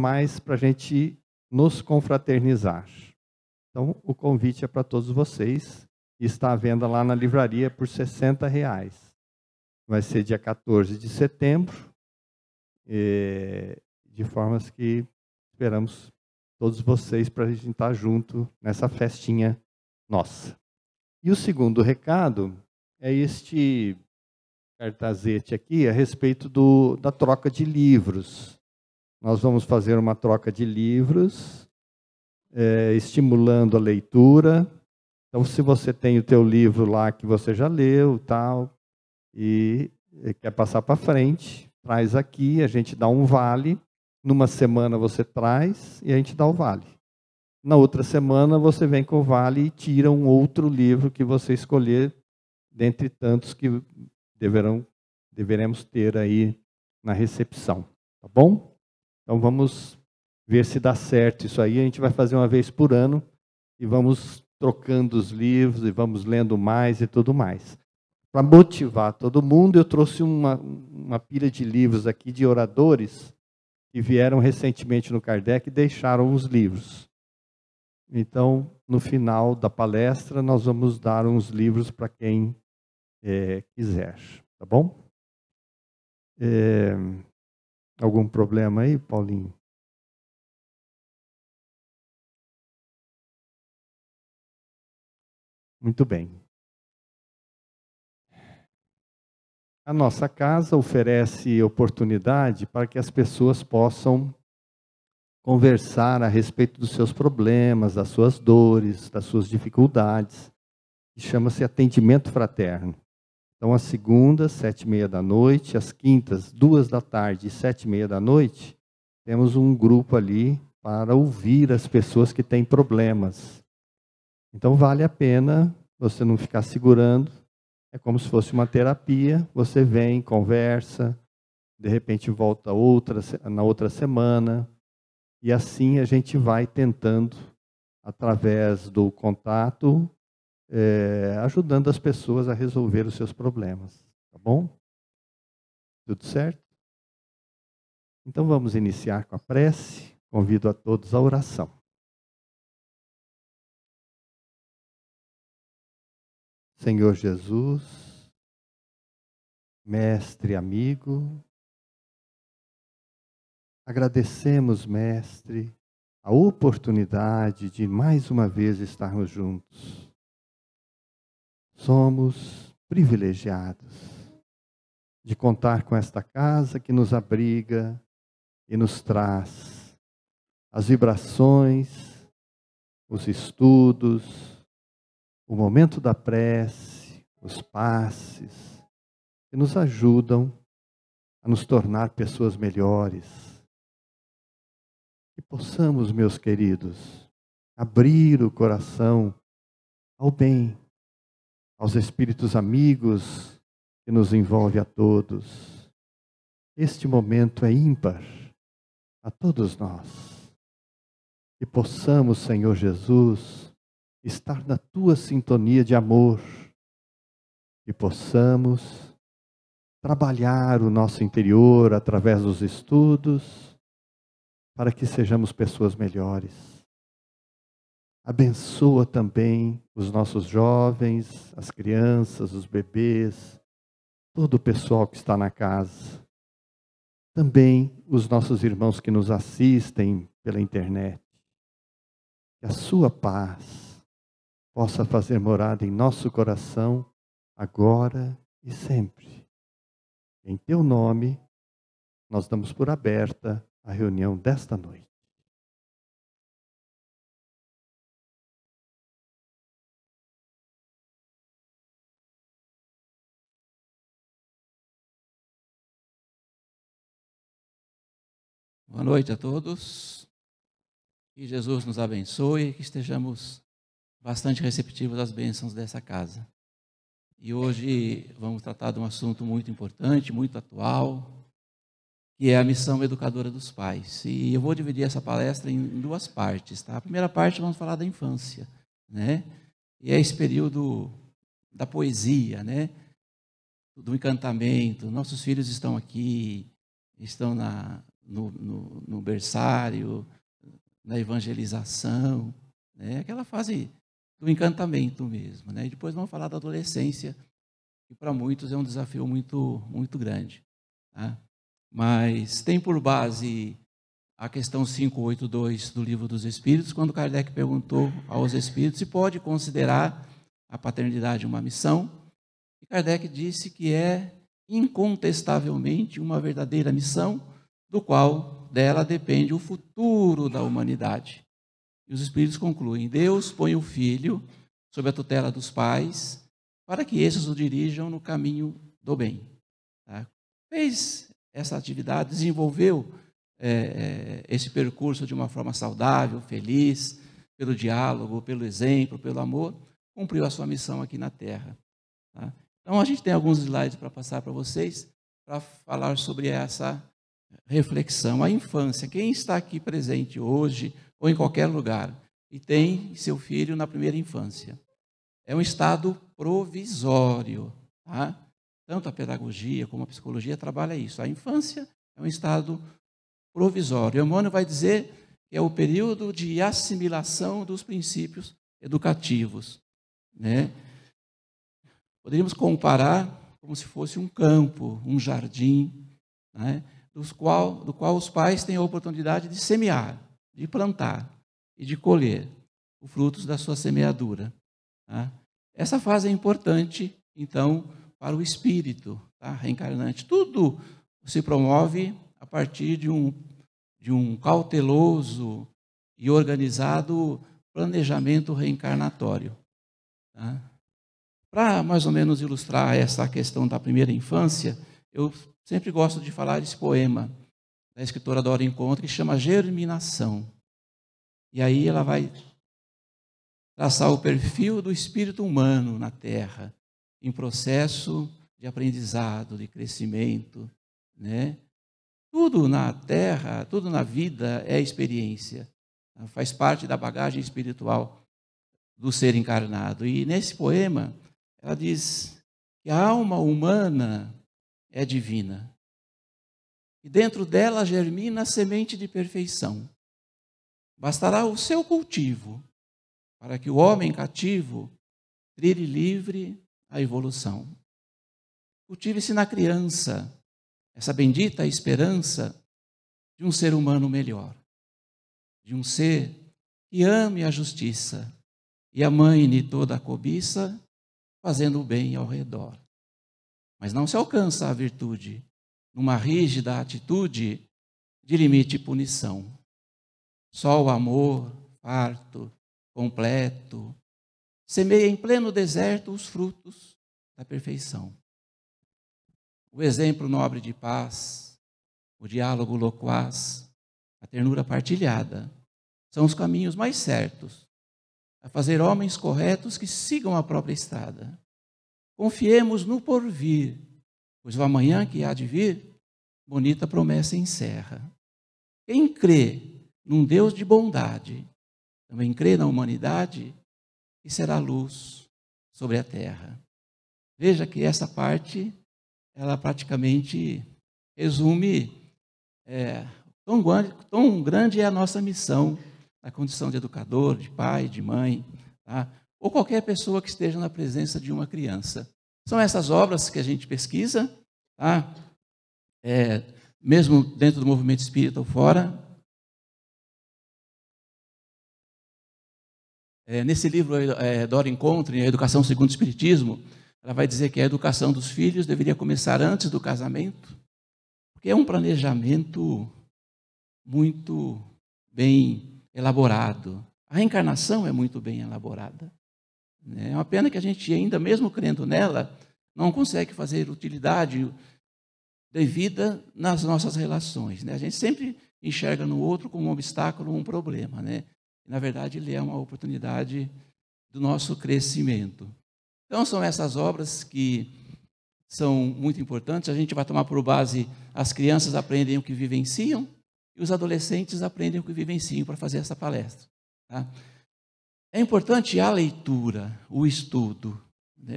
mais para a gente nos confraternizar. Então, o convite é para todos vocês. Está à venda lá na livraria por R$60. Vai ser dia 14 de setembro, de formas que esperamos todos vocês para a gente estar junto nessa festinha nossa. E o segundo recado é este cartazete aqui a respeito da troca de livros. Nós vamos fazer uma troca de livros, estimulando a leitura. Então, se você tem o teu livro lá que você já leu, tal, e quer passar para frente, traz aqui, a gente dá um vale. Numa semana você traz e a gente dá o vale. Na outra semana você vem com o vale e tira um outro livro que você escolher, dentre tantos que deveremos ter aí na recepção. Tá bom? Então vamos ver se dá certo isso aí. A gente vai fazer uma vez por ano e vamos trocando os livros e vamos lendo mais e tudo mais. Para motivar todo mundo, eu trouxe uma pilha de livros aqui de oradores que vieram recentemente no Kardec e deixaram os livros. Então, no final da palestra, nós vamos dar uns livros para quem quiser, tá bom? Algum problema aí, Paulinho? Muito bem. A nossa casa oferece oportunidade para que as pessoas possam conversar a respeito dos seus problemas, das suas dores, das suas dificuldades. Chama-se atendimento fraterno. Então, às segundas, 7h30, às quintas, 14h e 7h30, temos um grupo ali para ouvir as pessoas que têm problemas. Então, vale a pena você não ficar segurando. É como se fosse uma terapia. Você vem, conversa, de repente volta na outra semana. E assim a gente vai tentando, através do contato, ajudando as pessoas a resolver os seus problemas. Tá bom? Tudo certo? Então vamos iniciar com a prece. Convido a todos à oração. Senhor Jesus, mestre amigo, agradecemos, mestre, a oportunidade de mais uma vez estarmos juntos. Somos privilegiados de contar com esta casa que nos abriga e nos traz as vibrações, os estudos, o momento da prece, os passes, que nos ajudam a nos tornar pessoas melhores. Que possamos, meus queridos, abrir o coração ao bem, aos espíritos amigos que nos envolve a todos. Este momento é ímpar a todos nós. Que possamos, Senhor Jesus, estar na tua sintonia de amor. Que possamos trabalhar o nosso interior através dos estudos, para que sejamos pessoas melhores. Abençoa também os nossos jovens, as crianças, os bebês, todo o pessoal que está na casa. Também os nossos irmãos que nos assistem pela internet. Que a sua paz possa fazer morada em nosso coração, agora e sempre. Em teu nome, nós damos por aberta a reunião desta noite. Boa noite a todos. Que Jesus nos abençoe e que estejamos bastante receptivos às bênçãos dessa casa. E hoje vamos tratar de um assunto muito importante, muito atual, que é a missão educadora dos pais. E eu vou dividir essa palestra em duas partes, tá? A primeira parte vamos falar da infância, né? E é esse período da poesia, né? Do encantamento. Nossos filhos estão aqui, estão no berçário, na evangelização, né? Aquela fase do encantamento mesmo, né? E depois vamos falar da adolescência, que para muitos é um desafio muito, muito grande, tá? Mas tem por base a questão 582 do Livro dos Espíritos, quando Kardec perguntou aos espíritos se pode considerar a paternidade uma missão, e Kardec disse que é incontestavelmente uma verdadeira missão, do qual dela depende o futuro da humanidade. E os espíritos concluem: Deus põe o filho sob a tutela dos pais para que esses o dirijam no caminho do bem. Tá? Fez essa atividade, desenvolveu esse percurso de uma forma saudável, feliz, pelo diálogo, pelo exemplo, pelo amor, cumpriu a sua missão aqui na Terra. Tá? Então, a gente tem alguns slides para passar para vocês, para falar sobre essa reflexão. A infância, quem está aqui presente hoje, ou em qualquer lugar, e tem seu filho na primeira infância, é um estado provisório. Tá? Tanto a pedagogia como a psicologia trabalha isso. A infância é um estado provisório. Emmanuel vai dizer que é o período de assimilação dos princípios educativos, né? Poderíamos comparar como se fosse um campo, um jardim, né? do qual os pais têm a oportunidade de semear, de plantar e de colher os frutos da sua semeadura. Tá? Essa fase é importante, então, para o espírito, tá? Reencarnante. Tudo se promove a partir de um cauteloso e organizado planejamento reencarnatório. Tá? Para mais ou menos ilustrar essa questão da primeira infância, eu sempre gosto de falar desse poema da escritora Dora Encontro, que chama Germinação. E aí ela vai traçar o perfil do espírito humano na Terra, em processo de aprendizado, de crescimento, né? Tudo na Terra, tudo na vida é experiência, faz parte da bagagem espiritual do ser encarnado. E nesse poema, ela diz que a alma humana é divina. E dentro dela germina a semente de perfeição. Bastará o seu cultivo para que o homem cativo trilhe livre a evolução. Cultive-se na criança essa bendita esperança de um ser humano melhor, de um ser que ame a justiça e amaine toda a cobiça, fazendo o bem ao redor. Mas não se alcança a virtude numa rígida atitude de limite e punição. Só o amor, farto, completo, semeia em pleno deserto os frutos da perfeição. O exemplo nobre de paz, o diálogo loquaz, a ternura partilhada, são os caminhos mais certos a fazer homens corretos que sigam a própria estrada. Confiemos no porvir, pois o amanhã que há de vir, bonita promessa encerra. Quem crê num Deus de bondade, também crê na humanidade e será luz sobre a terra. Veja que essa parte, ela praticamente resume tão grande é a nossa missão, na condição de educador, de pai, de mãe, tá? Ou qualquer pessoa que esteja na presença de uma criança. São essas obras que a gente pesquisa, tá? Mesmo dentro do movimento espírita ou fora. Nesse livro, Dora Encontro, A Educação Segundo o Espiritismo, ela vai dizer que a educação dos filhos deveria começar antes do casamento, porque é um planejamento muito bem elaborado. A reencarnação é muito bem elaborada. É uma pena que a gente, ainda mesmo crendo nela, não consegue fazer utilidade devida nas nossas relações. A gente sempre enxerga no outro como um obstáculo, um problema. Na verdade, ele é uma oportunidade do nosso crescimento. Então, são essas obras que são muito importantes. A gente vai tomar por base, as crianças aprendem o que vivenciam e os adolescentes aprendem o que vivenciam para fazer essa palestra. Tá? É importante a leitura, o estudo.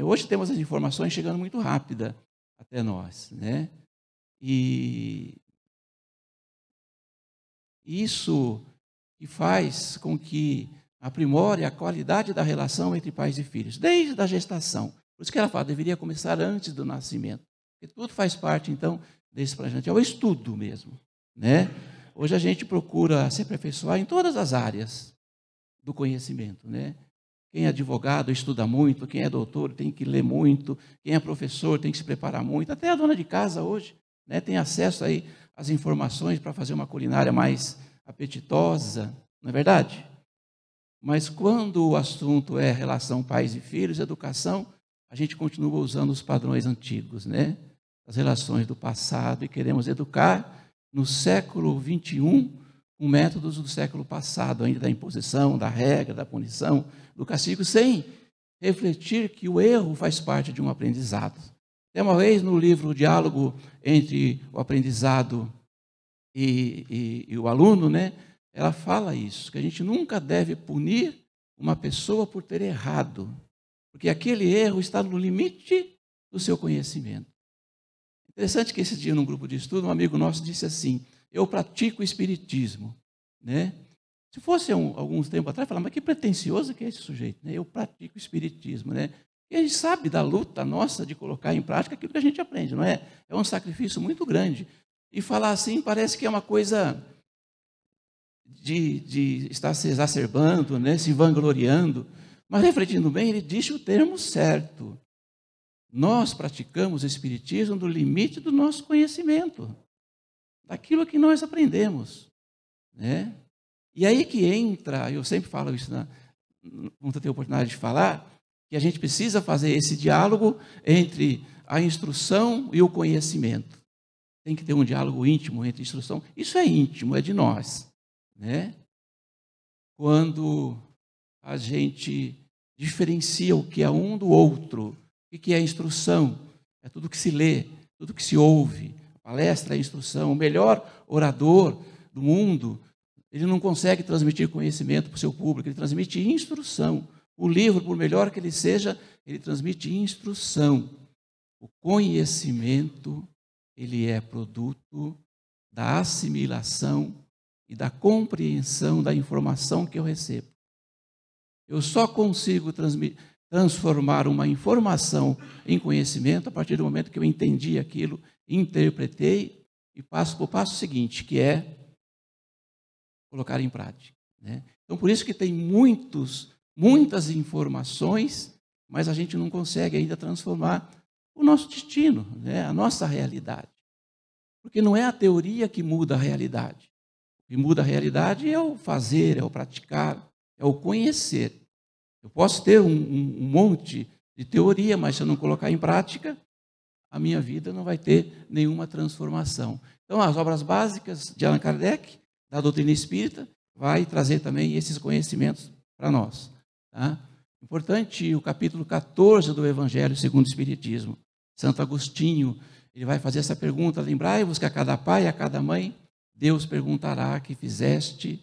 Hoje temos as informações chegando muito rápida até nós. E E isso que faz com que aprimore a qualidade da relação entre pais e filhos, desde a gestação. Por isso que ela fala, deveria começar antes do nascimento. Porque tudo faz parte, então, desse planejamento. É o estudo mesmo, né? Hoje a gente procura se aperfeiçoar em todas as áreas do conhecimento, né? Quem é advogado estuda muito, quem é doutor tem que ler muito, quem é professor tem que se preparar muito, até a dona de casa hoje, né, tem acesso aí às informações para fazer uma culinária mais apetitosa, não é verdade? Mas quando o assunto é relação pais e filhos, educação, a gente continua usando os padrões antigos, né? As relações do passado, e queremos educar no século XXI com métodos do século passado, ainda da imposição, da regra, da punição, do castigo, sem refletir que o erro faz parte de um aprendizado. Até uma vez no livro O Diálogo entre o Aprendizado e o Aluno, né, ela fala isso, que a gente nunca deve punir uma pessoa por ter errado, porque aquele erro está no limite do seu conhecimento. Interessante que esse dia, num grupo de estudo, um amigo nosso disse assim, eu pratico o espiritismo, né? Se fosse alguns tempos atrás, falava, mas que pretensioso que é esse sujeito, né? Eu pratico o espiritismo, né? E a gente sabe da luta nossa de colocar em prática aquilo que a gente aprende, não é? É um sacrifício muito grande. E falar assim parece que é uma coisa de estar se exacerbando, né? Se vangloriando. Mas refletindo bem, ele disse o termo certo. Nós praticamos o espiritismo no limite do nosso conhecimento, daquilo que nós aprendemos, né? E aí que entra, eu sempre falo isso, quando eu tenho a oportunidade de falar, que a gente precisa fazer esse diálogo entre a instrução e o conhecimento. Tem que ter um diálogo íntimo entre a instrução. Isso é íntimo, é de nós, né? Quando a gente diferencia o que é um do outro, o que é a instrução? É tudo que se lê, tudo que se ouve. A palestra é a instrução. O melhor orador do mundo, ele não consegue transmitir conhecimento para o seu público, ele transmite instrução. O livro, por melhor que ele seja, ele transmite instrução. O conhecimento, ele é produto da assimilação e da compreensão da informação que eu recebo. Eu só consigo transformar uma informação em conhecimento a partir do momento que eu entendi aquilo, interpretei e passo para o passo seguinte, que é colocar em prática, né? Então, por isso que tem muitas informações, mas a gente não consegue ainda transformar o nosso destino, né? A nossa realidade. Porque não é a teoria que muda a realidade. O que muda a realidade é o fazer, é o praticar, é o conhecer. Eu posso ter um monte de teoria, mas se eu não colocar em prática, a minha vida não vai ter nenhuma transformação. Então, as obras básicas de Allan Kardec, da doutrina espírita, vai trazer também esses conhecimentos para nós, tá? Importante o capítulo 14 do Evangelho segundo o Espiritismo. Santo Agostinho, ele vai fazer essa pergunta, lembrai-vos que a cada pai e a cada mãe, Deus perguntará que fizeste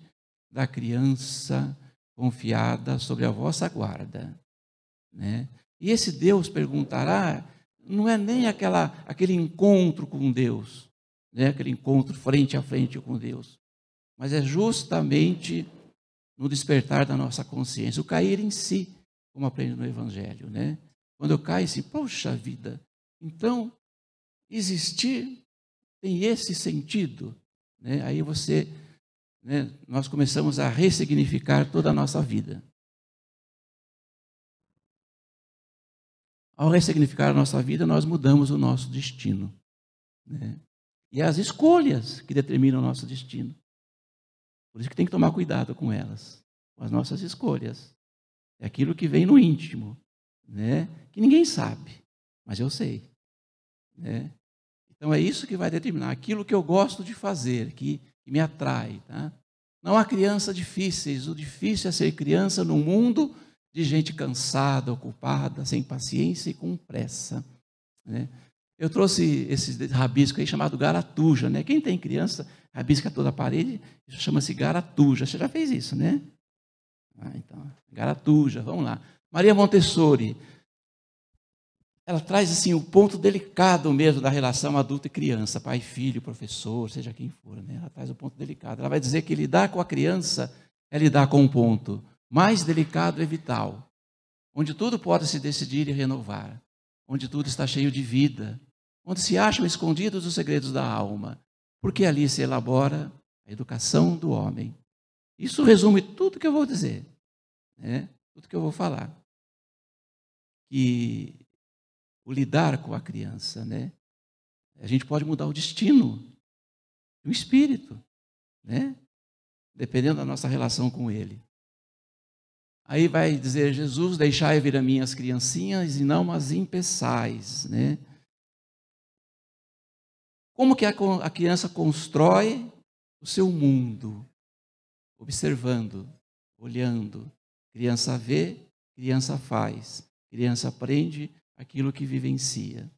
da criança confiada sobre a vossa guarda, né? E esse Deus perguntará, não é nem aquele encontro com Deus, né? Aquele encontro frente a frente com Deus, mas é justamente no despertar da nossa consciência, o cair em si, como aprende no Evangelho, né? Quando eu caio assim, poxa vida, então existir tem esse sentido, né? Aí nós começamos a ressignificar toda a nossa vida. Ao ressignificar a nossa vida, nós mudamos o nosso destino, né? E as escolhas que determinam o nosso destino. Por isso que tem que tomar cuidado com elas, com as nossas escolhas. É aquilo que vem no íntimo, né? Que ninguém sabe, mas eu sei, né? Então é isso que vai determinar aquilo que eu gosto de fazer, que me atrai, tá? Não há crianças difíceis, o difícil é ser criança num mundo de gente cansada, ocupada, sem paciência e com pressa, né? Eu trouxe esse rabisco aí chamado garatuja, né? Quem tem criança, rabisca toda a parede, isso chama-se garatuja. Você já fez isso, né? Então, garatuja, vamos lá. Maria Montessori, ela traz assim o ponto delicado mesmo da relação adulto e criança, pai, filho, professor, seja quem for, né? Ela traz o ponto delicado. Ela vai dizer que lidar com a criança é lidar com um ponto mais delicado e vital, onde tudo pode se decidir e renovar, onde tudo está cheio de vida, onde se acham escondidos os segredos da alma, porque ali se elabora a educação do homem. Isso resume tudo que eu vou dizer, né? Tudo que eu vou falar. E o lidar com a criança, né? A gente pode mudar o destino do espírito, né? Dependendo da nossa relação com ele. Aí vai dizer Jesus, deixai vir a mim as criancinhas e não as impeçais, né? Como que a criança constrói o seu mundo? Observando, olhando. Criança vê, criança faz. Criança aprende aquilo que vivencia.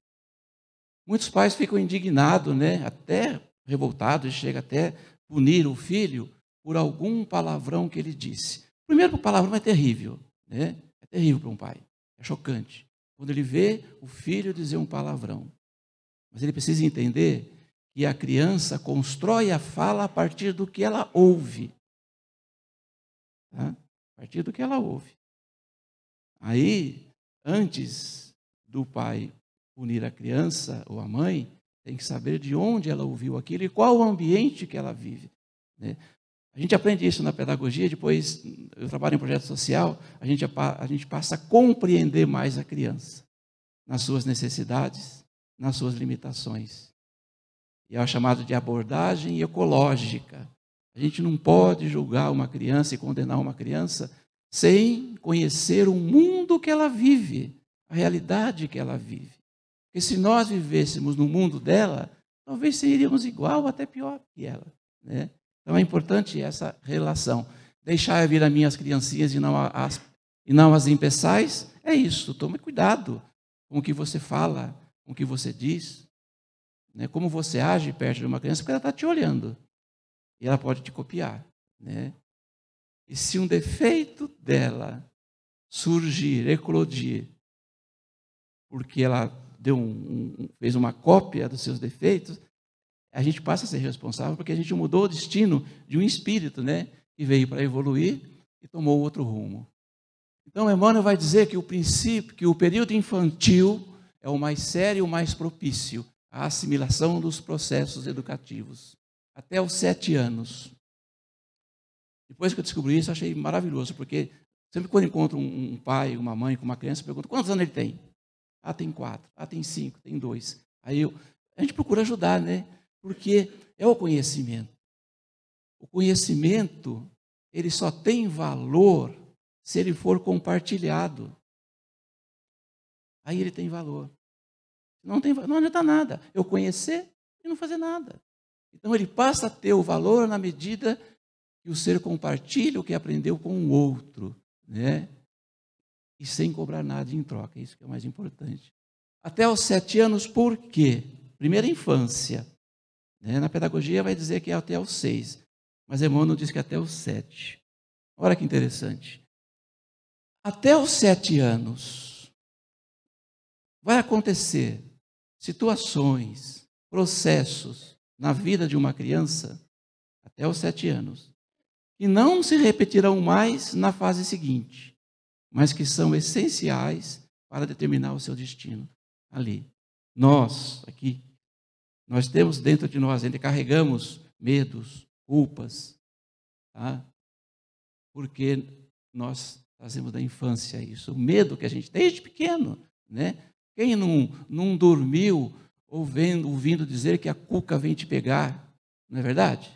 Muitos pais ficam indignados, né? Até revoltados, chega até punir o filho por algum palavrão que ele disse. Primeiro, o palavrão é terrível, né? É terrível para um pai, é chocante. Quando ele vê o filho dizer um palavrão. Mas ele precisa entender que a criança constrói a fala a partir do que ela ouve. Tá? A partir do que ela ouve. Aí, antes do pai punir a criança ou a mãe, tem que saber de onde ela ouviu aquilo e qual o ambiente que ela vive, né? A gente aprende isso na pedagogia, depois eu trabalho em projeto social, a gente passa a compreender mais a criança, nas suas necessidades, nas suas limitações. E é o chamado de abordagem ecológica. A gente não pode julgar uma criança e condenar uma criança sem conhecer o mundo que ela vive, a realidade que ela vive. Porque se nós vivêssemos no mundo dela, talvez seríamos igual ou até pior que ela, né? Então é importante essa relação. Deixar vir a mim as criancinhas e não as impeçais, é isso. Tome cuidado com o que você fala, com o que você diz, né? Como você age perto de uma criança, porque ela está te olhando. E ela pode te copiar, né? E se um defeito dela surgir, eclodir, porque ela fez uma cópia dos seus defeitos, a gente passa a ser responsável porque a gente mudou o destino de um espírito, né? Que veio para evoluir e tomou outro rumo. Então, Emmanuel vai dizer que o período infantil é o mais sério e o mais propício à assimilação dos processos educativos. Até os 7 anos. Depois que eu descobri isso, eu achei maravilhoso, porque sempre quando eu encontro um pai, uma mãe com uma criança, eu pergunto, quantos anos ele tem? Ah, tem 4. Ah, tem 5, tem 2. Aí a gente procura ajudar, né? Porque é o conhecimento. O conhecimento, ele só tem valor se ele for compartilhado. Aí ele tem valor. Não adianta nada eu conhecer e não fazer nada. Então ele passa a ter o valor na medida que o ser compartilha o que aprendeu com o outro, né? E sem cobrar nada em troca. Isso que é o mais importante. Até os 7 anos, por quê? Primeira infância. Na pedagogia vai dizer que é até os 6, mas Emmanuel diz que é até os 7. Olha que interessante. Até os 7 anos vai acontecer situações, processos na vida de uma criança, até os 7 anos, que não se repetirão mais na fase seguinte, mas que são essenciais para determinar o seu destino ali. Nós, aqui, nós temos dentro de nós, ainda carregamos medos, culpas, tá? Porque nós trazemos da infância isso, o medo que a gente tem desde pequeno, né? Quem não dormiu ouvindo dizer que a cuca vem te pegar, não é verdade?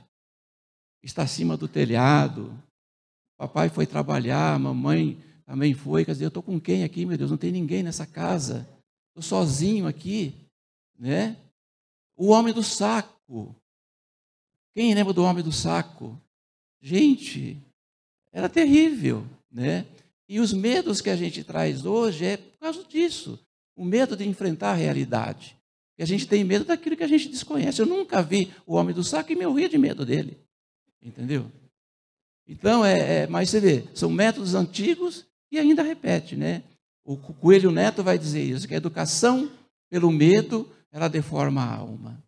Está acima do telhado, papai foi trabalhar, a mamãe também foi, quer dizer, eu estou com quem aqui, meu Deus, não tem ninguém nessa casa, estou sozinho aqui, né? O homem do saco. Quem lembra do homem do saco? Gente, era terrível, né? E os medos que a gente traz hoje é por causa disso. O medo de enfrentar a realidade. E a gente tem medo daquilo que a gente desconhece. Eu nunca vi o homem do saco e me morria de medo dele. Entendeu? Então, mas você vê, são métodos antigos e ainda repete, né? O Coelho Neto vai dizer isso, que a educação pelo medo, ela deforma a alma.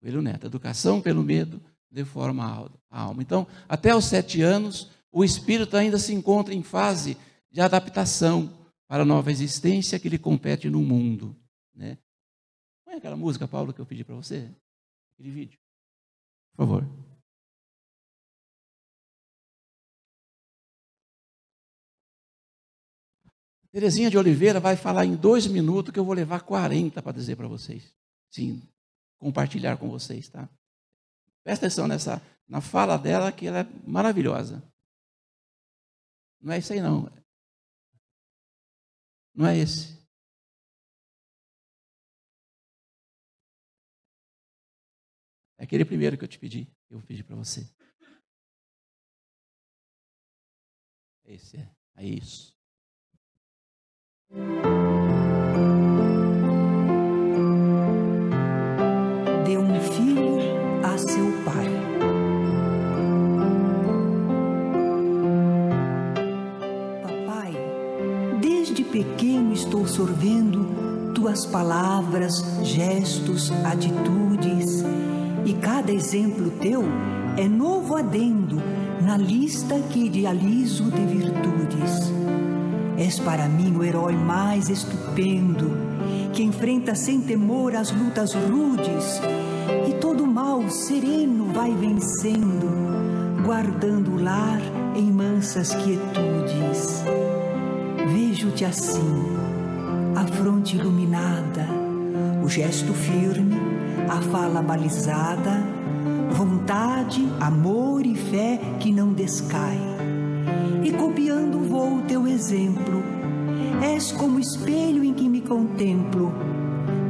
Coelho Neto, educação pelo medo deforma a alma. Então, até os 7 anos, o espírito ainda se encontra em fase de adaptação para a nova existência que lhe compete no mundo, né? Põe aquela música, Paulo, que eu pedi para você, aquele vídeo, por favor. Terezinha de Oliveira vai falar em 2 minutos, que eu vou levar 40 para dizer para vocês. Sim, compartilhar com vocês, tá? Presta atenção na fala dela, que ela é maravilhosa. Não é isso aí, não. Não é esse. É aquele primeiro que eu te pedi, que eu pedi para você. Esse é. É isso. Deu um filho a seu pai. Papai, desde pequeno estou sorvendo tuas palavras, gestos, atitudes, e cada exemplo teu é novo adendo na lista que idealizo de virtudes. És para mim o herói mais estupendo, que enfrenta sem temor as lutas rudes, e todo mal sereno vai vencendo, guardando o lar em mansas quietudes. Vejo-te assim, a fronte iluminada, o gesto firme, a fala balizada, vontade, amor e fé que não descai. E copiando vou teu exemplo, és como espelho em que me contemplo.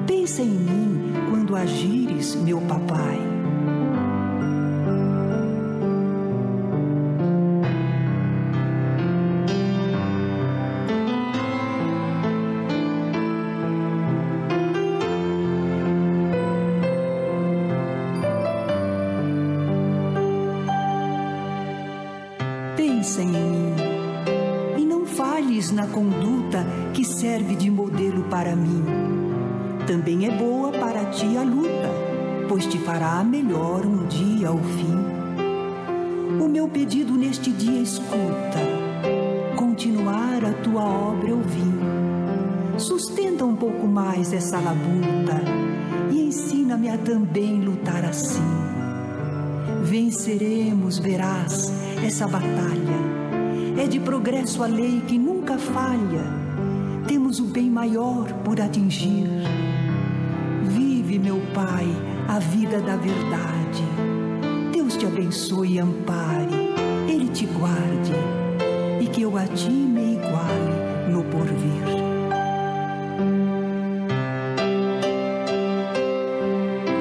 Pensa em mim quando agires, meu papai. Pensa em mim e não falhes na conduta que serve de modelo para mim. Também é boa para ti a luta, pois te fará melhor um dia ao fim. O meu pedido neste dia escuta, continuar a tua obra eu vim. Sustenta um pouco mais essa labuta e ensina-me a também lutar assim. Venceremos, verás, essa batalha. É de progresso a lei que nunca falha. Temos o bem maior por atingir. Vive, meu Pai, a vida da verdade. Deus te abençoe e ampare, Ele te guarde, e que eu a ti me iguale no porvir.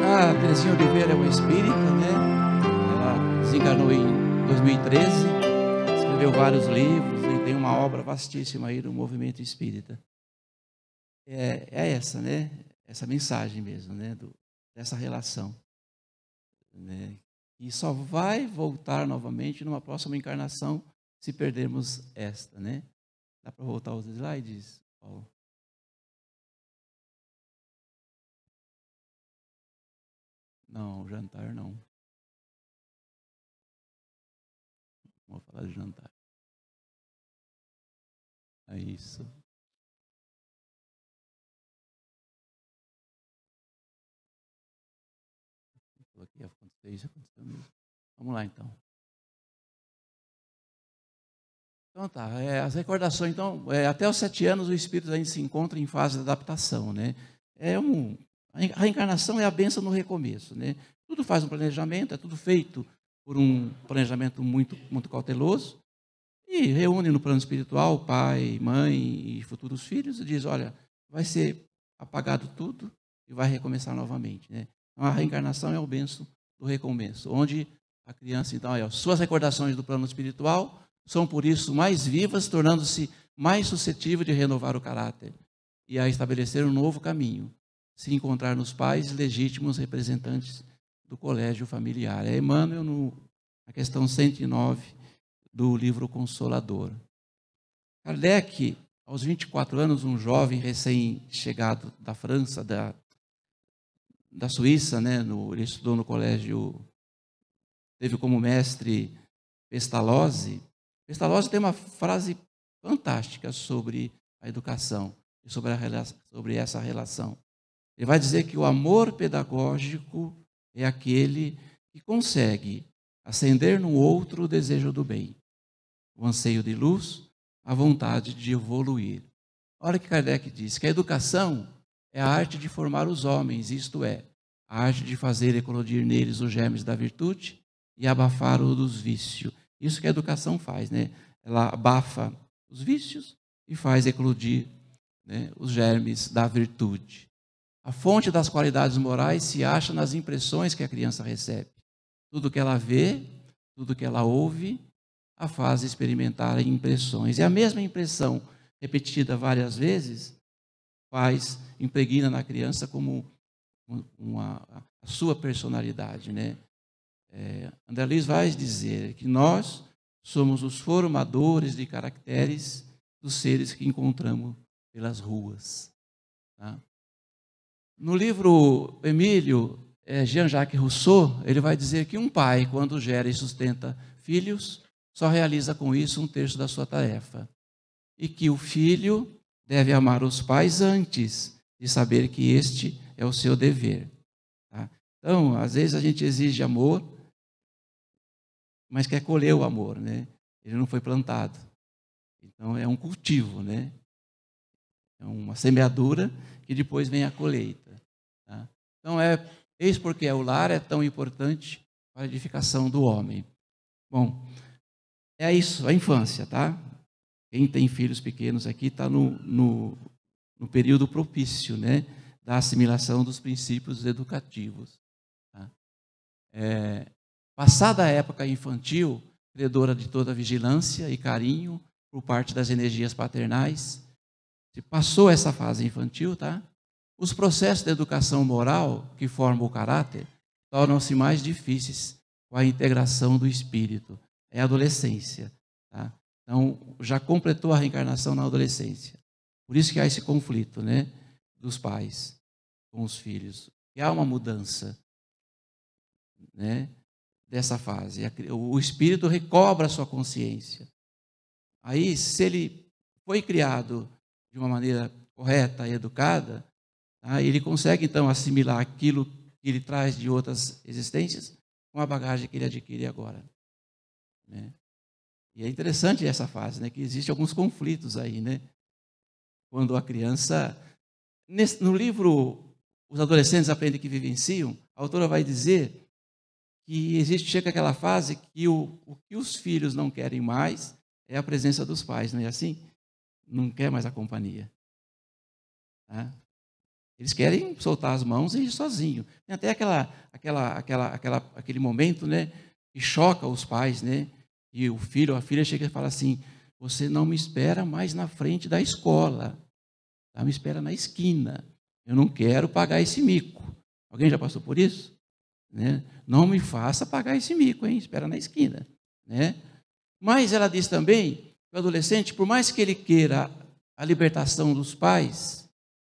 A Terezinha Oliveira é uma espírita, né? Desencarnou em 2013, escreveu vários livros e tem uma obra vastíssima aí do movimento espírita. É essa, né? Essa mensagem mesmo, né? Dessa relação, né? E só vai voltar novamente numa próxima encarnação se perdermos esta, né? Dá para voltar os slides, Paulo? Não, o jantar não. Vamos falar de jantar. É isso. Aqui aconteceu isso, aconteceu mesmo. Vamos lá, então. Então tá, as recordações, então, até os 7 anos o espírito ainda se encontra em fase de adaptação, né? A reencarnação é a bênção no recomeço, né? Tudo faz um planejamento, é tudo feito por um planejamento muito, muito cauteloso, e reúne no plano espiritual pai, mãe e futuros filhos e diz, olha, vai ser apagado tudo e vai recomeçar novamente, né? Então, a reencarnação é o benção do recomeço, onde a criança, então, suas recordações do plano espiritual são, por isso, mais vivas, tornando-se mais suscetível de renovar o caráter e a estabelecer um novo caminho, se encontrar nos pais legítimos representantes do colégio familiar. É Emmanuel, na questão 109 do livro Consolador. Kardec aos 24 anos, um jovem recém-chegado da França, da Suíça, né? Ele estudou no colégio, teve como mestre Pestalozzi. Pestalozzi tem uma frase fantástica sobre a educação e sobre essa relação. Ele vai dizer que o amor pedagógico é aquele que consegue acender no outro o desejo do bem, o anseio de luz, a vontade de evoluir. Olha que Kardec diz que a educação é a arte de formar os homens, isto é, a arte de fazer eclodir neles os germes da virtude e abafar o dos vícios. Isso que a educação faz, né? Ela abafa os vícios e faz eclodir, né, os germes da virtude. A fonte das qualidades morais se acha nas impressões que a criança recebe. Tudo que ela vê, tudo que ela ouve, a faz experimentar impressões. E a mesma impressão, repetida várias vezes, impregna na criança como a sua personalidade, né? André Luiz vai dizer que nós somos os formadores de caracteres dos seres que encontramos pelas ruas. Tá? No livro Emílio, Jean-Jacques Rousseau, ele vai dizer que um pai, quando gera e sustenta filhos, só realiza com isso 1/3 da sua tarefa. E que o filho deve amar os pais antes de saber que este é o seu dever. Tá? Então, às vezes a gente exige amor, mas quer colher o amor, né? Ele não foi plantado. Então, é um cultivo, né? É uma semeadura que depois vem a colheita. Tá? Então, eis porque o lar é tão importante para a edificação do homem. Bom, é isso, a infância, tá? Quem tem filhos pequenos aqui está no período propício, né, da assimilação dos princípios educativos. Tá? Passada a época infantil, credora de toda vigilância e carinho por parte das energias paternais, se passou essa fase infantil, tá? Os processos de educação moral que formam o caráter tornam-se mais difíceis com a integração do espírito. É a adolescência. Tá? Então, já completou a reencarnação na adolescência. Por isso que há esse conflito, né, dos pais com os filhos. E há uma mudança, né, dessa fase. O espírito recobra a sua consciência. Aí, se ele foi criado de uma maneira correta e educada, tá, ele consegue, então, assimilar aquilo que ele traz de outras existências com a bagagem que ele adquire agora. Né? E é interessante essa fase, né, que existem alguns conflitos aí, né? Quando a criança... No livro Os Adolescentes Aprendem que Vivenciam, a autora vai dizer que chega aquela fase que o que os filhos não querem mais é a presença dos pais, não é assim? Não quer mais a companhia. Tá? Eles querem soltar as mãos e ir sozinho. Tem até aquele momento, né, que choca os pais, né? E o filho ou a filha chega e fala assim: você não me espera mais na frente da escola, tá? Me espera na esquina. Eu não quero pagar esse mico. Alguém já passou por isso? Né? Não me faça pagar esse mico, hein? Espera na esquina. Né? Mas ela diz também que o adolescente, por mais que ele queira a libertação dos pais,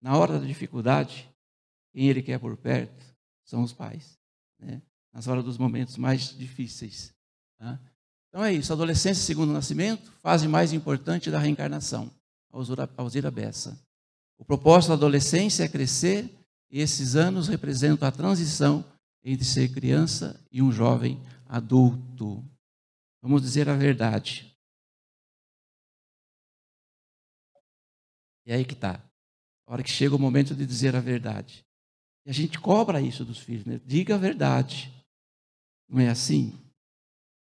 na hora da dificuldade, quem ele quer por perto são os pais. Né? Nas horas dos momentos mais difíceis. Tá? Então é isso, a adolescência, segundo o nascimento, fase mais importante da reencarnação, Alzira Bessa. O propósito da adolescência é crescer, e esses anos representam a transição entre ser criança e um jovem adulto. Vamos dizer a verdade. E aí que está. A hora que chega o momento de dizer a verdade. E a gente cobra isso dos filhos, né? Diga a verdade. Não é assim?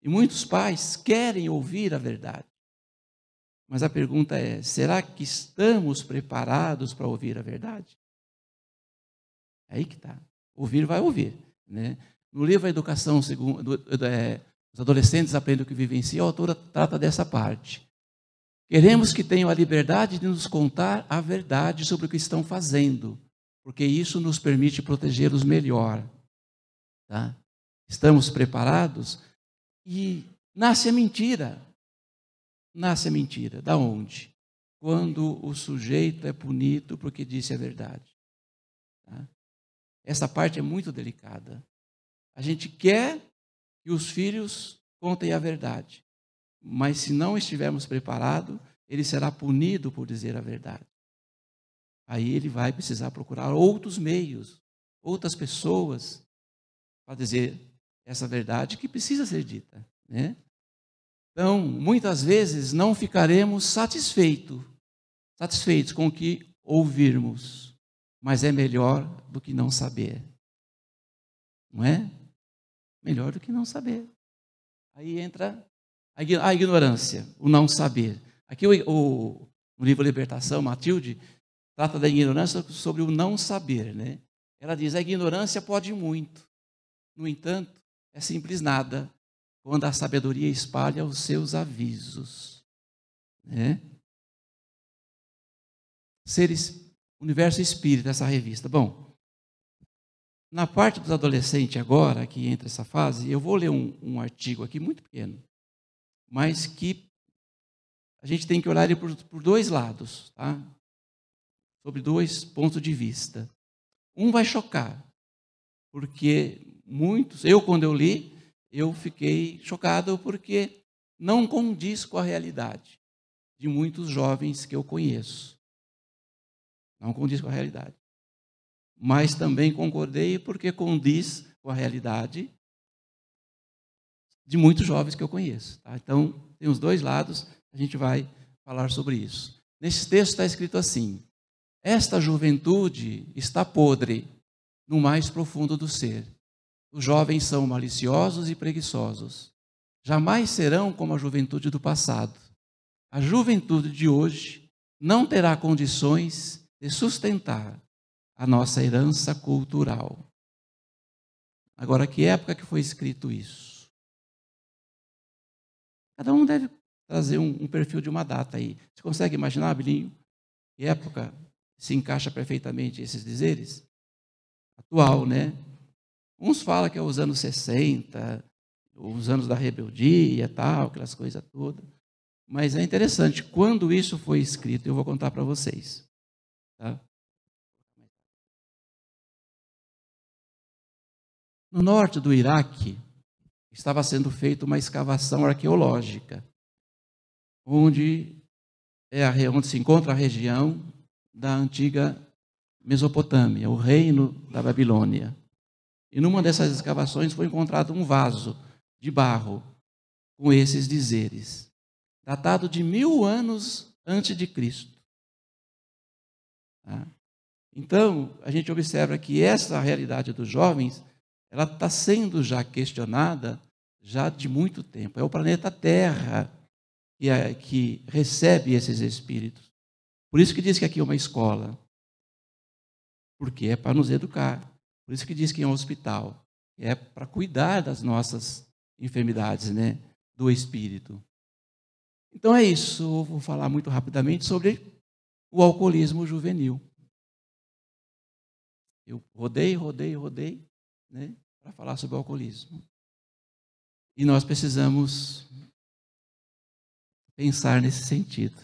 E muitos pais querem ouvir a verdade. Mas a pergunta é, será que estamos preparados para ouvir a verdade? É aí que está. Ouvir vai ouvir. Né? No livro A Educação, os adolescentes aprendem o que vivenciam, a autora trata dessa parte. Queremos que tenham a liberdade de nos contar a verdade sobre o que estão fazendo, porque isso nos permite protegê-los melhor. Tá? Estamos preparados? E nasce a mentira. Nasce a mentira. Da onde? quando o sujeito é punido porque disse a verdade. Tá? Essa parte é muito delicada. A gente quer que os filhos contem a verdade, mas se não estivermos preparados, ele será punido por dizer a verdade. Aí ele vai precisar procurar outros meios, outras pessoas, para dizer essa verdade que precisa ser dita, né? Então, muitas vezes não ficaremos satisfeitos com o que ouvirmos, mas é melhor do que não saber. Não é? Melhor do que não saber. Aí entra a ignorância, o não saber. Aqui no livro Libertação, Matilde trata da ignorância sobre o não saber, né? Ela diz: a ignorância pode muito, no entanto, é simples nada, quando a sabedoria espalha os seus avisos, né? Universo Espírita, essa revista. Bom, na parte dos adolescentes agora, que entra essa fase, eu vou ler um artigo aqui muito pequeno, mas que a gente tem que olhar ele por dois lados, tá? Sobre dois pontos de vista. Um vai chocar, porque muitos, quando eu li, eu fiquei chocado porque não condiz com a realidade de muitos jovens que eu conheço. Não condiz com a realidade. Mas também concordei porque condiz com a realidade de muitos jovens que eu conheço. Tá? Então, tem os dois lados, a gente vai falar sobre isso. Nesse texto está escrito assim: esta juventude está podre no mais profundo do ser. Os jovens são maliciosos e preguiçosos. Jamais serão como a juventude do passado. A juventude de hoje não terá condições de sustentar a nossa herança cultural. Agora, que época que foi escrito isso? Cada um deve trazer um perfil de uma data aí. Você consegue imaginar, Bilinho, que época se encaixa perfeitamente esses dizeres? Atual, né? Uns falam que é os anos 60, os anos da rebeldia, tal, aquelas coisas todas. Mas é interessante, quando isso foi escrito, eu vou contar para vocês. Tá? No norte do Iraque, estava sendo feita uma escavação arqueológica, onde se encontra a região da antiga Mesopotâmia, o reino da Babilônia. E numa dessas escavações foi encontrado um vaso de barro com esses dizeres, datado de 1000 anos antes de Cristo. Tá? Então, a gente observa que essa realidade dos jovens, ela está sendo já questionada já de muito tempo. É o planeta Terra que recebe esses espíritos. Por isso que diz que aqui é uma escola. Porque é para nos educar. Por isso que diz que é um hospital. É para cuidar das nossas enfermidades, né? Do espírito. Então é isso. Eu vou falar muito rapidamente sobre o alcoolismo juvenil. Eu rodei, né? Para falar sobre o alcoolismo. E nós precisamos pensar nesse sentido,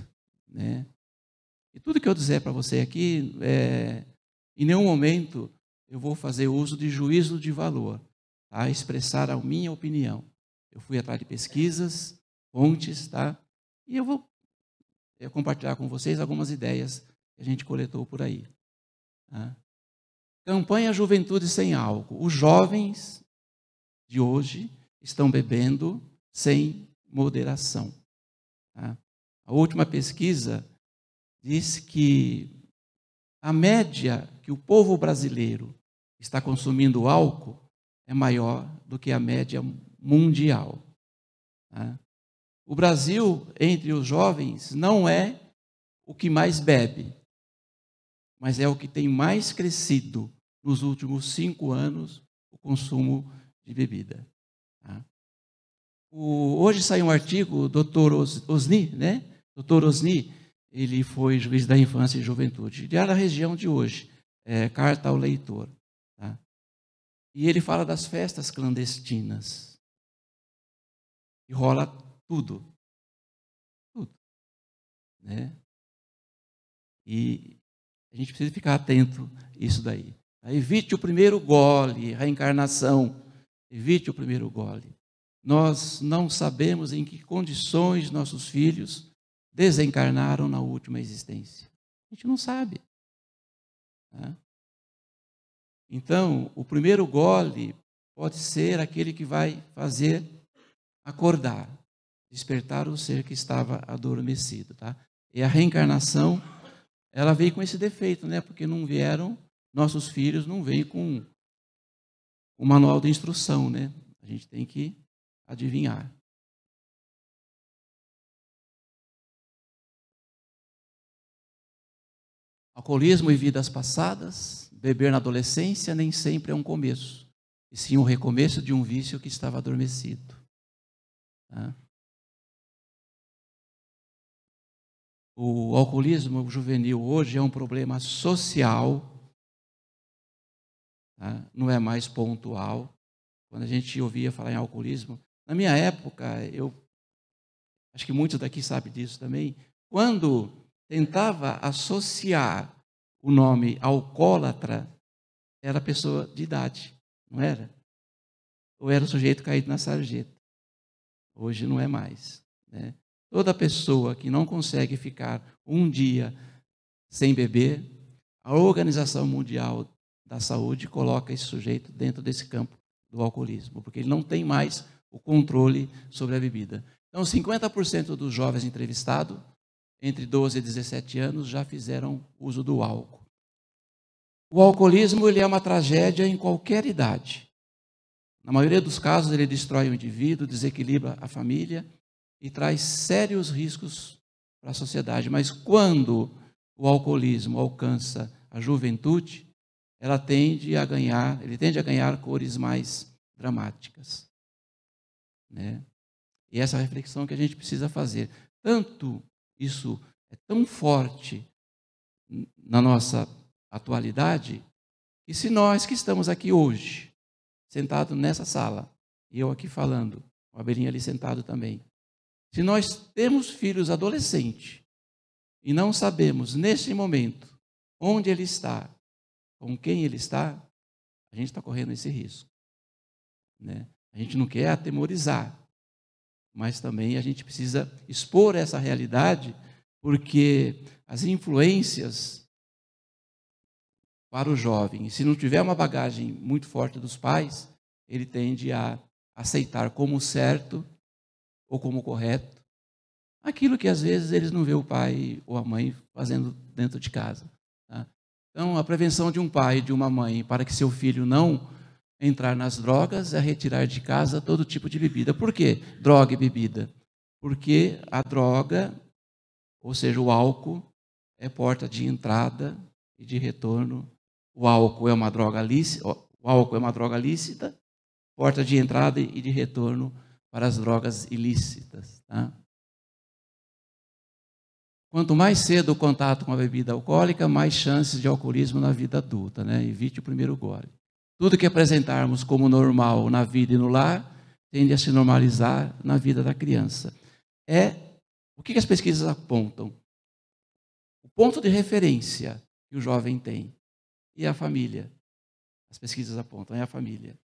né? E tudo que eu dizer para você aqui, em nenhum momento eu vou fazer uso de juízo de valor, tá? Expressar a minha opinião. Eu fui atrás de pesquisas, fontes, tá? E eu vou compartilhar com vocês algumas ideias que a gente coletou por aí. Tá? Campanha Juventude Sem Álcool. Os jovens de hoje estão bebendo sem moderação. Tá? A última pesquisa diz que a média que o povo brasileiro está consumindo álcool é maior do que a média mundial. Tá? O Brasil, entre os jovens, não é o que mais bebe, mas é o que tem mais crescido nos últimos 5 anos o consumo de bebida. Tá? Hoje saiu um artigo do Dr. Osni, né? Dr. Osni, ele foi juiz da infância e juventude, de da região de hoje, Carta ao Leitor. Tá? E ele fala das festas clandestinas. E rola tudo. Tudo. Né? E a gente precisa ficar atento a isso daí. Evite o primeiro gole, reencarnação. Evite o primeiro gole. Nós não sabemos em que condições nossos filhos desencarnaram na última existência. A gente não sabe. Né? Então, o primeiro gole pode ser aquele que vai fazer acordar, despertar o ser que estava adormecido. Tá? E a reencarnação, ela veio com esse defeito, né? Porque não vieram, nossos filhos não vêm com o manual de instrução, né? A gente tem que adivinhar. Alcoolismo e vidas passadas, beber na adolescência nem sempre é um começo, e sim um recomeço de um vício que estava adormecido. Tá? O alcoolismo juvenil hoje é um problema social, tá? Não é mais pontual. Quando a gente ouvia falar em alcoolismo, na minha época, acho que muitos daqui sabem disso também, quando tentava associar o nome alcoólatra, era pessoa de idade, não era? Ou era o sujeito caído na sarjeta. Hoje não é mais. Né? Toda pessoa que não consegue ficar um dia sem beber, a Organização Mundial da Saúde coloca esse sujeito dentro desse campo do alcoolismo, porque ele não tem mais o controle sobre a bebida. Então, 50% dos jovens entrevistados, entre 12 e 17 anos, já fizeram uso do álcool. O alcoolismo ele é uma tragédia em qualquer idade. Na maioria dos casos, ele destrói o indivíduo, desequilibra a família e traz sérios riscos para a sociedade. Mas quando o alcoolismo alcança a juventude, ele tende a ganhar cores mais dramáticas. Né? E essa é a reflexão que a gente precisa fazer. Tanto isso é tão forte na nossa atualidade, que se nós que estamos aqui hoje, sentados nessa sala, e eu aqui falando, o Abelinho ali sentado também, se nós temos filhos adolescentes e não sabemos, nesse momento, onde ele está, com quem ele está, a gente está correndo esse risco. Né? A gente não quer atemorizar, mas também a gente precisa expor essa realidade, porque as influências para o jovem, se não tiver uma bagagem muito forte dos pais, ele tende a aceitar como certo ou como correto aquilo que às vezes eles não vê o pai ou a mãe fazendo dentro de casa. Tá? Então, a prevenção de um pai e de uma mãe para que seu filho não entrar nas drogas é retirar de casa todo tipo de bebida. Por quê? Droga e bebida. Porque a droga, ou seja, o álcool, é porta de entrada e de retorno. O álcool é uma droga lícita, porta de entrada e de retorno para as drogas ilícitas. Tá? Quanto mais cedo o contato com a bebida alcoólica, mais chances de alcoolismo na vida adulta. Né? Evite o primeiro gole. Tudo que apresentarmos como normal na vida e no lar tende a se normalizar na vida da criança. O que as pesquisas apontam? O ponto de referência que o jovem tem e a família. As pesquisas apontam, é a família.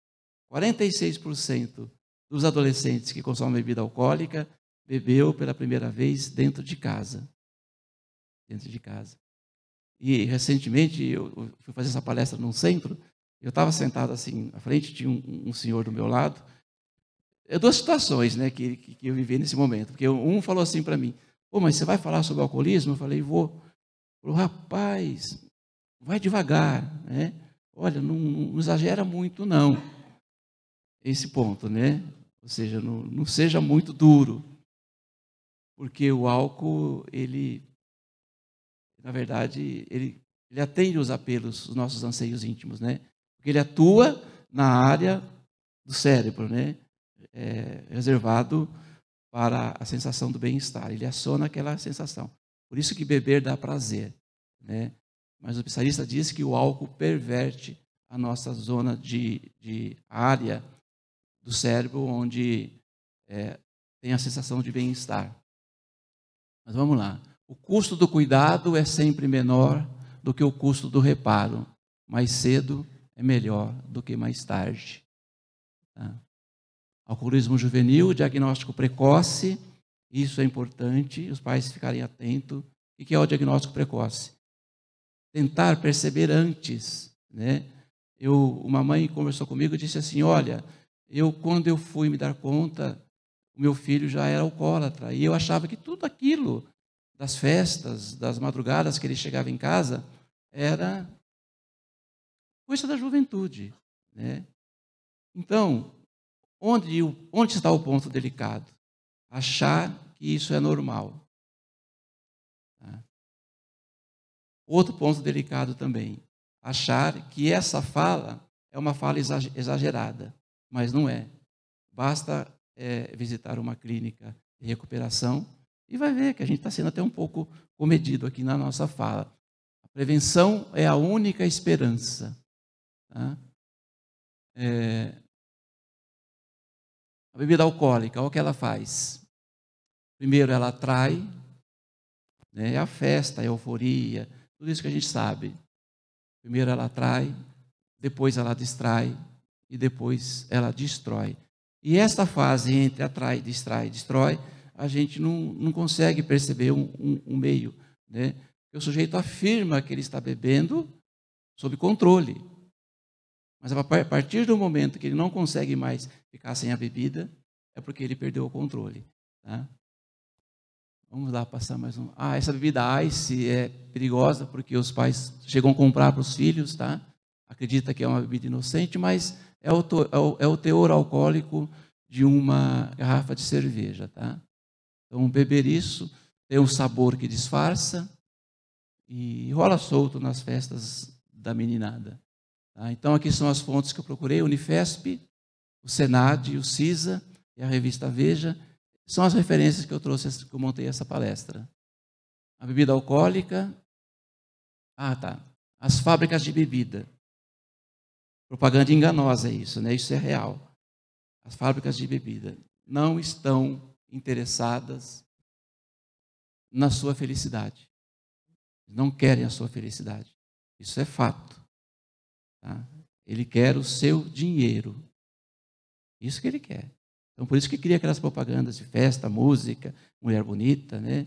46% dos adolescentes que consomem bebida alcoólica bebeu pela primeira vez dentro de casa. Dentro de casa. E recentemente eu fui fazer essa palestra num centro. Eu estava sentado assim, à frente, tinha um senhor do meu lado. Duas situações, né, que eu vivi nesse momento. Porque um falou assim para mim, pô, mas você vai falar sobre o alcoolismo? Eu falei, vou. Ele falou, rapaz, vai devagar, né? Olha, não exagera muito, não. Esse ponto, né? Ou seja, não seja muito duro. Porque o álcool, na verdade, ele atende os apelos, os nossos anseios íntimos, né? Porque ele atua na área do cérebro, né? Reservado para a sensação do bem-estar. Ele aciona aquela sensação. Por isso que beber dá prazer, né? Mas o especialista diz que o álcool perverte a nossa zona de área do cérebro onde tem a sensação de bem-estar. Mas vamos lá. O custo do cuidado é sempre menor do que o custo do reparo. Mais cedo é melhor do que mais tarde. Tá? Alcoolismo juvenil, diagnóstico precoce, isso é importante, os pais ficarem atentos. O que é o diagnóstico precoce? Tentar perceber antes, né? Uma mãe conversou comigo e disse assim, olha, quando eu fui me dar conta, o meu filho já era alcoólatra, e eu achava que tudo aquilo, das festas, das madrugadas que ele chegava em casa, era coisa da juventude, né? Então, onde está o ponto delicado? Achar que isso é normal. Tá? Outro ponto delicado também, achar que essa fala é uma fala exagerada, mas não é. Basta visitar uma clínica de recuperação e vai ver que a gente está sendo até um pouco comedido aqui na nossa fala. A prevenção é a única esperança. Tá? A bebida alcoólica, olha o que ela faz. Primeiro, ela atrai, né? A festa, a euforia, tudo isso que a gente sabe. Primeiro ela atrai, depois ela distrai e depois ela destrói. E esta fase entre atrai, distrai e destrói, a gente não consegue perceber um meio, né? O sujeito afirma que ele está bebendo sob controle. Mas a partir do momento que ele não consegue mais ficar sem a bebida, é porque ele perdeu o controle. Tá? Vamos lá passar mais um. Essa bebida Ice é perigosa porque os pais chegam a comprar para os filhos, tá? Acredita que é uma bebida inocente, mas é o teor alcoólico de uma garrafa de cerveja. Tá? Então, beber isso tem um sabor que disfarça e rola solto nas festas da meninada. Tá? Então, aqui são as fontes que eu procurei, o Unifesp, o Senad, o CISA e a revista Veja. São as referências que eu trouxe, que eu montei essa palestra. A bebida alcoólica. As fábricas de bebida. Propaganda enganosa isso, né? Isso é real. As fábricas de bebida não estão interessadas na sua felicidade. Não querem a sua felicidade. Isso é fato. Tá? Ele quer o seu dinheiro. Isso que ele quer. Então, por isso que cria aquelas propagandas de festa, música, mulher bonita, né?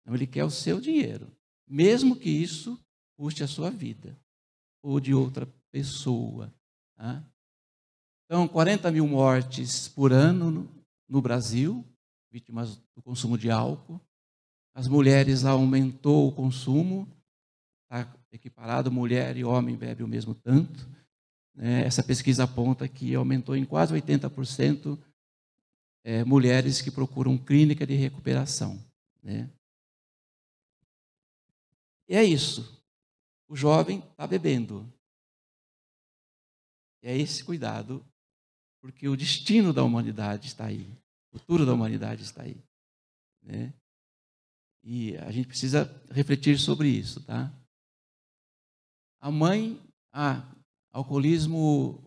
Então, ele quer o seu dinheiro, mesmo que isso custe a sua vida ou de outra pessoa. Tá? Então, 40 mil mortes por ano no Brasil, vítimas do consumo de álcool. As mulheres aumentou o consumo, está equiparado, mulher e homem bebem o mesmo tanto. Essa pesquisa aponta que aumentou em quase 80% mulheres que procuram clínica de recuperação. Né? E é isso. O jovem está bebendo. É esse cuidado, porque o destino da humanidade está aí. O futuro da humanidade está aí. Né? E a gente precisa refletir sobre isso. Tá? A mãe... alcoolismo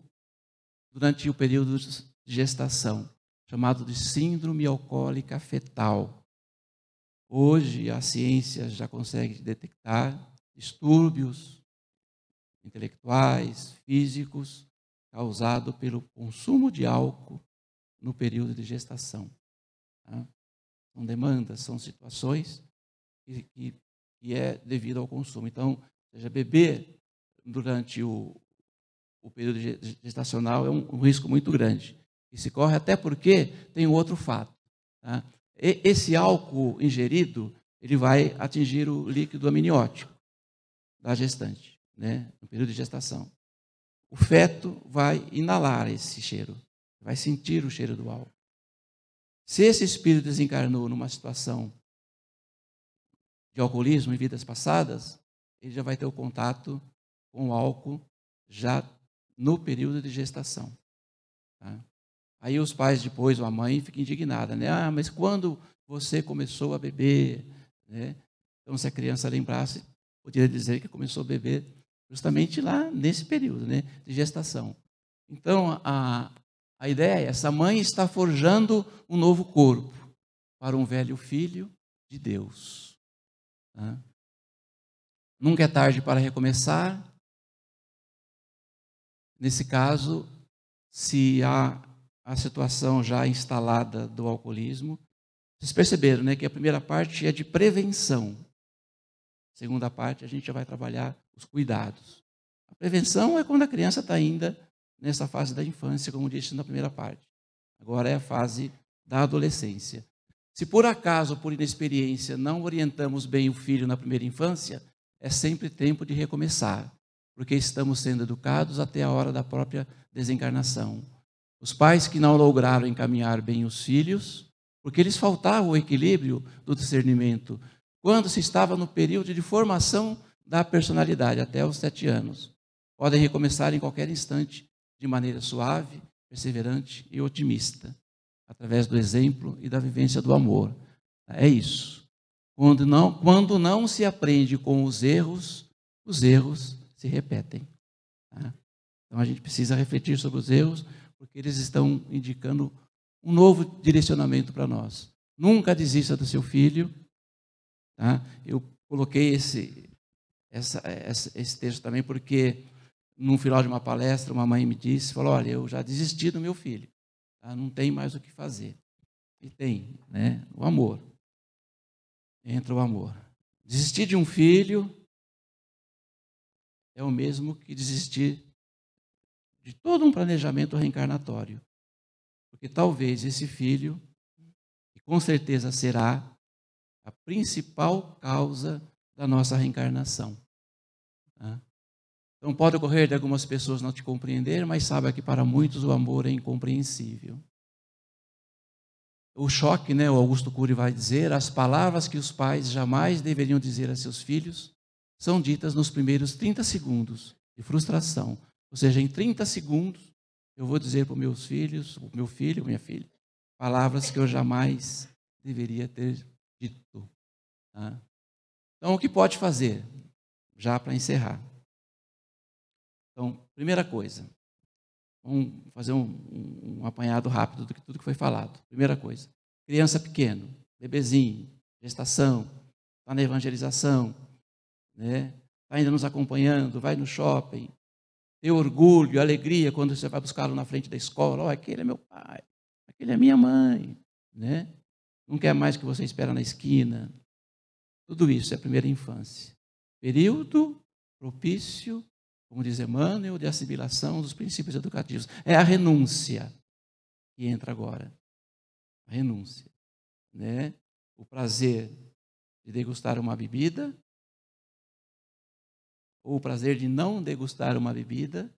durante o período de gestação, chamado de síndrome alcoólica fetal. Hoje a ciência já consegue detectar distúrbios intelectuais, físicos, causados pelo consumo de álcool no período de gestação. Tá? São demandas, são situações que é devido ao consumo. Então, seja beber durante o período gestacional é um risco muito grande. E se corre até porque tem um outro fato. Tá? Esse álcool ingerido, ele vai atingir o líquido amniótico da gestante, né, no período de gestação. O feto vai inalar esse cheiro, vai sentir o cheiro do álcool. Se esse espírito desencarnou numa situação de alcoolismo em vidas passadas, ele já vai ter o contato com o álcool já no período de gestação. Tá? Aí os pais depois, ou a mãe, ficam indignados, né? Mas quando você começou a beber? Né? Então, se a criança lembrasse, poderia dizer que começou a beber justamente lá nesse período, né, de gestação. Então, a ideia é essa: a mãe está forjando um novo corpo para um velho filho de Deus. Tá? Nunca é tarde para recomeçar. Nesse caso, se há a situação já instalada do alcoolismo, vocês perceberam, né, que a primeira parte é de prevenção. A segunda parte, a gente já vai trabalhar os cuidados. A prevenção é quando a criança está ainda nessa fase da infância, como disse na primeira parte. Agora é a fase da adolescência. Se por acaso, por inexperiência, não orientamos bem o filho na primeira infância, é sempre tempo de recomeçar, porque estamos sendo educados até a hora da própria desencarnação. Os pais que não lograram encaminhar bem os filhos, porque lhes faltava o equilíbrio do discernimento, quando se estava no período de formação da personalidade, até os 7 anos. Podem recomeçar em qualquer instante, de maneira suave, perseverante e otimista, através do exemplo e da vivência do amor. É isso. Quando não se aprende com os erros se repetem. Tá? Então a gente precisa refletir sobre os erros, porque eles estão indicando um novo direcionamento para nós. Nunca desista do seu filho. Tá? Eu coloquei esse texto também porque, no final de uma palestra, uma mãe me disse, falou, olha, eu já desisti do meu filho, tá? Não tem mais o que fazer. E tem, né? O amor. Entra o amor. Desistir de um filho é o mesmo que desistir de todo um planejamento reencarnatório. Porque talvez esse filho, e com certeza será, a principal causa da nossa reencarnação. Tá? Então pode ocorrer de algumas pessoas não te compreender, mas saiba que para muitos o amor é incompreensível. O choque, né, o Augusto Cury vai dizer, as palavras que os pais jamais deveriam dizer a seus filhos são ditas nos primeiros 30 segundos de frustração. Ou seja, em 30 segundos eu vou dizer para os meus filhos, o meu filho, minha filha, palavras que eu jamais deveria ter dito. Tá? Então, o que pode fazer? Já para encerrar. Então, primeira coisa, vamos fazer um apanhado rápido de tudo que foi falado. Primeira coisa, criança pequena, bebezinho, gestação, está na evangelização, né? Está ainda nos acompanhando, vai no shopping, tem orgulho, alegria quando você vai buscá-lo na frente da escola. Oh, aquele é meu pai, aquele é minha mãe, né? Não quer mais que você espera na esquina. Tudo isso é a primeira infância. Período propício, como diz Emmanuel, de assimilação dos princípios educativos. É a renúncia que entra agora. A renúncia. Né? O prazer de degustar uma bebida, ou o prazer de não degustar uma bebida,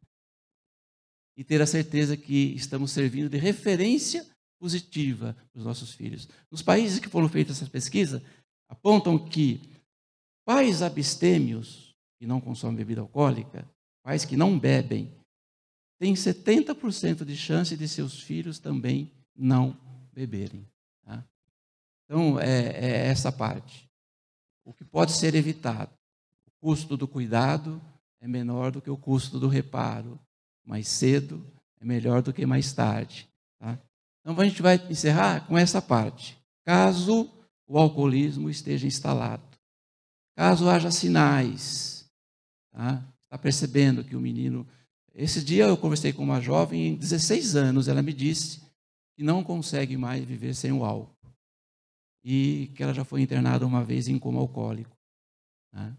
e ter a certeza que estamos servindo de referência positiva para os nossos filhos. Nos países que foram feitas essas pesquisas, apontam que pais abstêmios, que não consomem bebida alcoólica, pais que não bebem, têm 70% de chance de seus filhos também não beberem. Tá? Então, é essa parte. O que pode ser evitado? O custo do cuidado é menor do que o custo do reparo. Mais cedo é melhor do que mais tarde. Tá? Então, a gente vai encerrar com essa parte. Caso o alcoolismo esteja instalado, caso haja sinais, tá? Está percebendo que o menino... Esse dia eu conversei com uma jovem, em 16 anos, ela me disse que não consegue mais viver sem o álcool. E que ela já foi internada uma vez em coma alcoólico. Tá?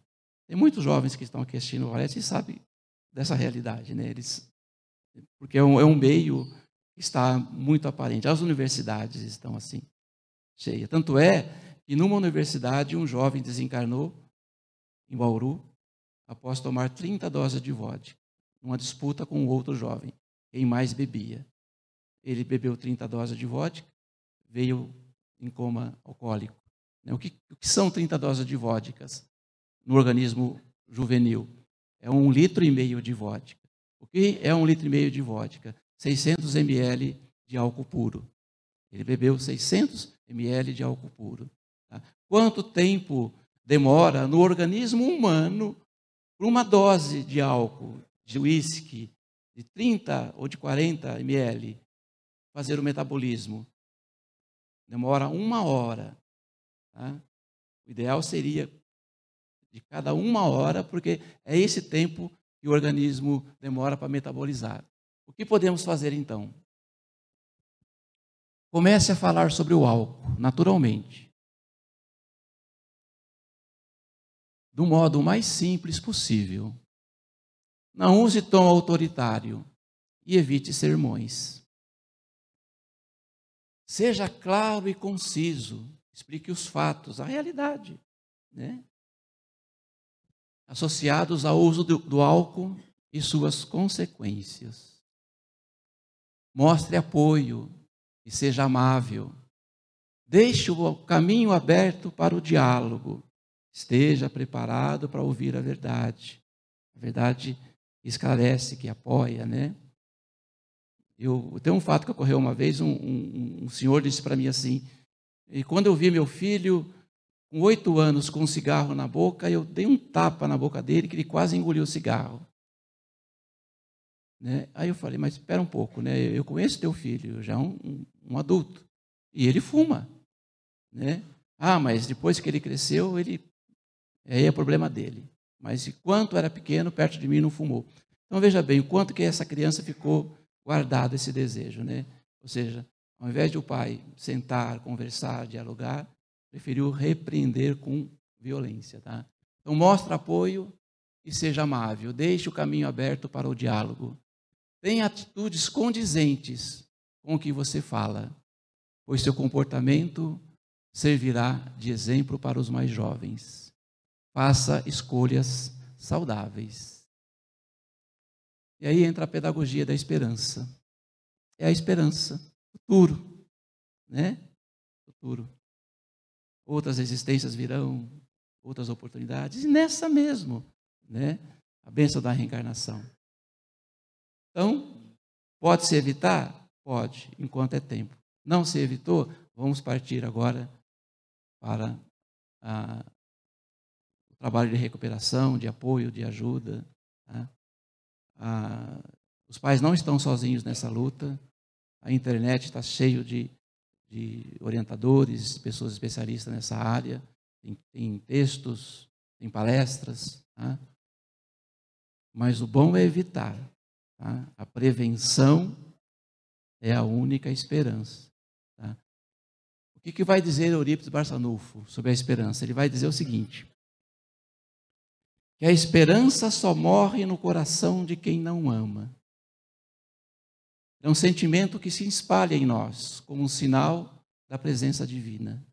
Tem muitos jovens que estão aqui assistindo o Valete e sabem dessa realidade, né? Porque é um meio que está muito aparente. As universidades estão assim, cheias. Tanto é que numa universidade um jovem desencarnou em Bauru após tomar 30 doses de vodka, numa disputa com outro jovem, quem mais bebia. Ele bebeu 30 doses de vodka, veio em coma alcoólico. O que são 30 doses de vodkas no organismo juvenil? É 1,5 litro de vodka. O que é 1,5 litro de vodka? 600 ml de álcool puro. Ele bebeu 600 ml de álcool puro. Tá? Quanto tempo demora no organismo humano para uma dose de álcool, de uísque, de 30 ou de 40 ml, fazer o metabolismo? Demora 1 hora. Tá? O ideal seria de cada 1 hora, porque é esse tempo que o organismo demora para metabolizar. O que podemos fazer então? Comece a falar sobre o álcool, naturalmente. Do modo mais simples possível. Não use tom autoritário e evite sermões. Seja claro e conciso, explique os fatos, a realidade, né? Associados ao uso do álcool e suas consequências. Mostre apoio e seja amável. Deixe o caminho aberto para o diálogo. Esteja preparado para ouvir a verdade. A verdade esclarece, que apoia, né? Tem um fato que ocorreu uma vez, um senhor disse para mim assim, e quando eu vi meu filho com 8 anos com um cigarro na boca, eu dei um tapa na boca dele que ele quase engoliu o cigarro. Né? Aí eu falei, mas espera um pouco, né? Eu conheço teu filho, já é um adulto, e ele fuma. Né? Ah, mas depois que ele cresceu, aí é problema dele. Mas enquanto era pequeno, perto de mim, não fumou. Então veja bem, o quanto que essa criança ficou guardado esse desejo. Né? Ou seja, ao invés de o pai sentar, conversar, dialogar, preferiu repreender com violência. Tá? Então mostre apoio e seja amável. Deixe o caminho aberto para o diálogo. Tenha atitudes condizentes com o que você fala, pois seu comportamento servirá de exemplo para os mais jovens. Faça escolhas saudáveis. E aí entra a pedagogia da esperança. É a esperança, futuro, né? Futuro. Outras existências virão, outras oportunidades, e nessa mesmo, né? A bênção da reencarnação. Então, pode se evitar? Pode, enquanto é tempo. Não se evitou? Vamos partir agora para o trabalho de recuperação, de apoio, de ajuda. Tá? Os pais não estão sozinhos nessa luta. A internet está cheio de orientadores, pessoas especialistas nessa área. Tem textos, tem palestras. Tá? Mas o bom é evitar. Tá? A prevenção é a única esperança. Tá? O que vai dizer Eurípides Barçanufo sobre a esperança? Ele vai dizer o seguinte, que a esperança só morre no coração de quem não ama. É um sentimento que se espalha em nós, como um sinal da presença divina.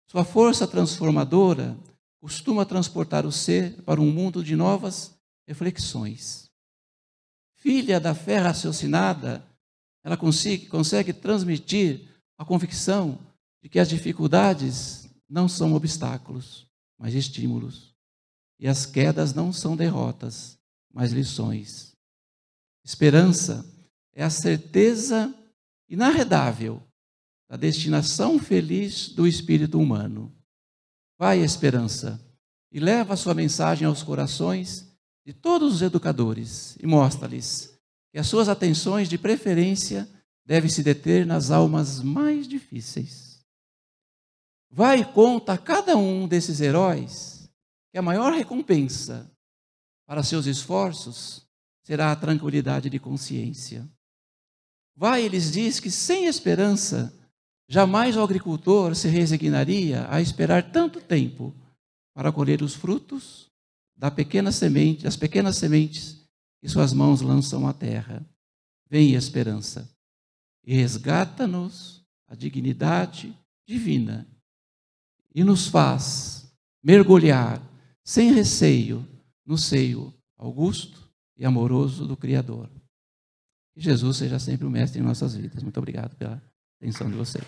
Sua força transformadora costuma transportar o ser para um mundo de novas reflexões. Filha da fé raciocinada, ela consegue transmitir a convicção de que as dificuldades não são obstáculos, mas estímulos. E as quedas não são derrotas, mas lições. Esperança é a certeza inarredável da destinação feliz do espírito humano. Vai, esperança, e leva a sua mensagem aos corações de todos os educadores e mostra-lhes que as suas atenções de preferência devem se deter nas almas mais difíceis. Vai e conta a cada um desses heróis que a maior recompensa para seus esforços será a tranquilidade de consciência. Vai e lhes diz que sem esperança, jamais o agricultor se resignaria a esperar tanto tempo para colher os frutos das pequenas sementes que suas mãos lançam à terra. Vem, esperança, e resgata-nos a dignidade divina e nos faz mergulhar sem receio no seio augusto e amoroso do Criador. Que Jesus seja sempre o mestre em nossas vidas. Muito obrigado pela atenção de vocês.